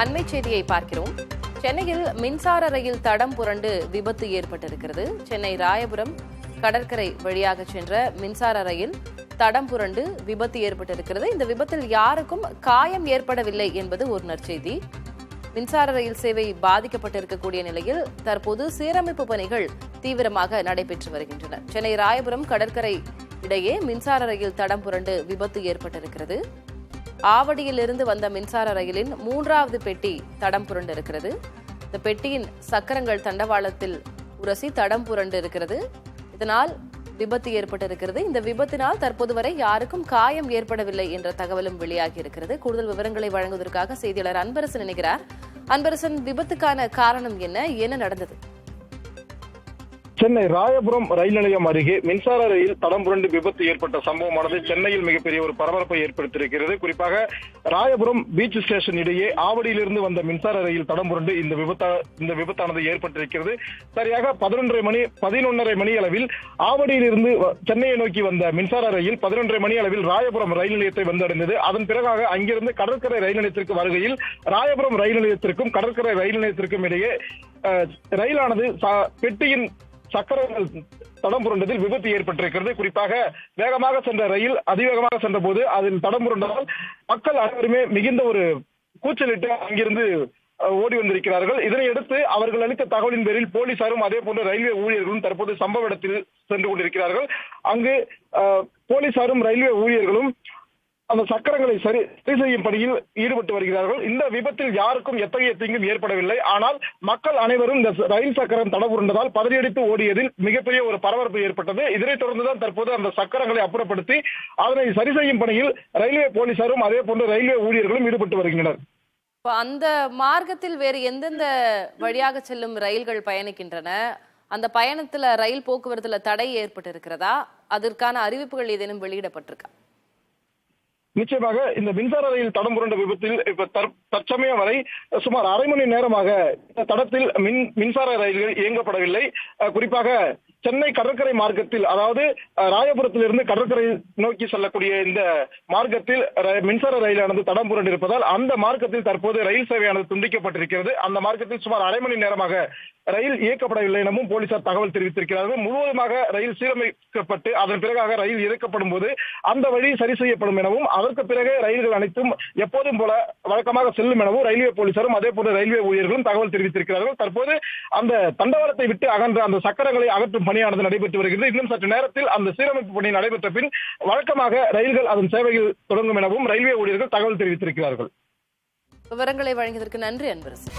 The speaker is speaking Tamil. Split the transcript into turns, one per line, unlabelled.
அண்மை செய்தியை பார்க்கிறோம். சென்னையில் மின்சார ரயில் தடம் புரண்டு விபத்து ஏற்பட்டிருக்கிறது. சென்னை ராயபுரம் கடற்கரை வழியாக சென்ற மின்சார ரயில் தடம் புரண்டு விபத்து ஏற்பட்டிருக்கிறது. இந்த விபத்தில் யாருக்கும் காயம் ஏற்படவில்லை என்பது ஒரு நற்செய்தி. மின்சார ரயில் சேவை பாதிக்கப்பட்டிருக்கக்கூடிய நிலையில் தற்போது சீரமைப்பு பணிகள் தீவிரமாக நடைபெற்று வருகின்றன. சென்னை ராயபுரம் கடற்கரை இடையே மின்சார ரயில் தடம் புரண்டு விபத்து ஏற்பட்டிருக்கிறது. ஆவடியிலிருந்து வந்த மின்சார ரயிலின் 3வது பெட்டி தடம் புரண்டு இருக்கிறது. இந்த பெட்டியின் சக்கரங்கள் தண்டவாளத்தில் உரசி தடம் புரண்டு இருக்கிறது. இதனால் விபத்து ஏற்பட்டிருக்கிறது. இந்த விபத்தினால் தற்போது வரை யாருக்கும் காயம் ஏற்படவில்லை என்ற தகவலும் வெளியாகி இருக்கிறது. கூடுதல் விவரங்களை வழங்குவதற்காக செய்தியாளர் அன்பரசன் இணைகிறார். அன்பரசன், விபத்துக்கான காரணம் என்ன நடந்தது?
சென்னை ராயபுரம் ரயில் நிலையம் அருகே மின்சார ரயில் தடம் புரண்டு விபத்து ஏற்பட்ட சம்பவமானது சென்னையில் மிகப்பெரிய ஒரு பரபரப்பை ஏற்படுத்தியிருக்கிறது. குறிப்பாக ராயபுரம் பீச் ஸ்டேஷன் இடையே ஆவடியிலிருந்து வந்த மின்சார ரயில் தடம் புரண்டு இந்த விபத்தானது ஏற்பட்டிருக்கிறது. சரியாக 11:30 மணி அளவில் ஆவடியிலிருந்து சென்னையை நோக்கி வந்த மின்சார ரயில் 11:30 மணி அளவில் ராயபுரம் ரயில் நிலையத்தை வந்தடைந்தது. அதன் பிறகாக அங்கிருந்து கடற்கரை ரயில் நிலையத்திற்கு வருகையில் ராயபுரம் ரயில் நிலையத்திற்கும் கடற்கரை ரயில் நிலையத்திற்கும் இடையே ரயிலானது பெட்டியின் சக்கரங்கள் தடம் புரண்டதில் விபத்து ஏற்பட்டிருக்கிறது. குறிப்பாக வேகமாக சென்ற ரயில் அதிவேகமாக சென்ற போது அதில் தடம் புரண்டதால் மக்கள் அனைவருமே மிகுந்த ஒரு கூச்சலிட்டு அங்கிருந்து ஓடி வந்திருக்கிறார்கள். இதனையடுத்து அவர்கள் அளித்த தகவலின் பேரில் போலீசாரும் அதே போன்ற ரயில்வே ஊழியர்களும் தற்போது சம்பவ இடத்தில் சென்று கொண்டிருக்கிறார்கள். அங்கு போலீசாரும் ரயில்வே ஊழியர்களும் அந்த சக்கரங்களை சரி செய்யும் பணியில் ஈடுபட்டு வருகிறார்கள். இந்த விபத்தில் யாருக்கும் எத்தகைய தீங்கும் ஏற்படவில்லை. ஆனால் மக்கள் அனைவரும் இந்த ரயில் சக்கரம் தடம் புரண்டதால் பதறியடித்து ஓடியதில் மிகப்பெரிய ஒரு பரபரப்பு ஏற்பட்டது. இதனைத் தொடர்ந்துதான் தற்போது அந்த சக்கரங்களை அப்புறப்படுத்தி அதனை சரி செய்யும் பணியில் ரயில்வே போலீசாரும் அதே போன்ற ரயில்வே ஊழியர்களும் ஈடுபட்டு வருகின்றனர்.
அந்த மார்க்கத்தில் வேறு எந்தெந்த வழியாக செல்லும் ரயில்கள் பயணிக்கின்றன? அந்த பயணத்துல ரயில் போக்குவரத்துல தடை ஏற்பட்டு இருக்கிறதா? அதற்கான அறிவிப்புகள் ஏதேனும் வெளியிடப்பட்டிருக்கா?
நிச்சயமாக இந்த மின்சார ரயில் தடம் புரண்ட விபத்தில் இப்ப தற்சமயம் வரை சுமார் அரை மணி நேரமாக இந்த தடத்தில் மின்சார ரயில்கள் இயங்கப்படவில்லை. குறிப்பாக சென்னை கடற்கரை மார்க்கத்தில், அதாவது ராயபுரத்திலிருந்து கடற்கரை நோக்கி செல்லக்கூடிய இந்த மார்க்கத்தில் மின்சார ரயிலானது தடம் புரண்டு இருப்பதால் அந்த மார்க்கத்தில் தற்போது ரயில் சேவையானது துண்டிக்கப்பட்டிருக்கிறது. அந்த மார்க்கத்தில் சுமார் அரை மணி நேரமாக ரயில் இயக்கப்படவில்லை எனவும் போலீசார் தகவல் தெரிவித்திருக்கிறார்கள். முழுவதுமாக ரயில் சீரமைக்கப்பட்டு அதன் பிறகாக ரயில் இயக்கப்படும் போது அந்த வழி சரி செய்யப்படும் எனவும் அதற்கு பிறகு ரயில்கள் அனைத்தும் எப்போதும் போல வழக்கமாக செல்லும் எனவும் ரயில்வே போலீசாரும் அதே போன்ற ரயில்வே ஊழியர்களும் தகவல் தெரிவித்திருக்கிறார்கள். தற்போது அந்த தண்டவாளத்தை விட்டு அகன்ற அந்த சக்கரங்களை அகற்றும் பணியானது நடைபெற்று வருகிறது. இன்னும் சற்று நேரத்தில் அந்த சீரமைப்பு பணி நடைபெற்ற பின் வழக்கமாக ரயில்கள் அதன் சேவையில் தொடங்கும் எனவும் ரயில்வே ஊழியர்கள் தகவல் தெரிவித்திருக்கிறார்கள்.
விவரங்களை வழங்கியதற்கு நன்றி அன்பரசன்.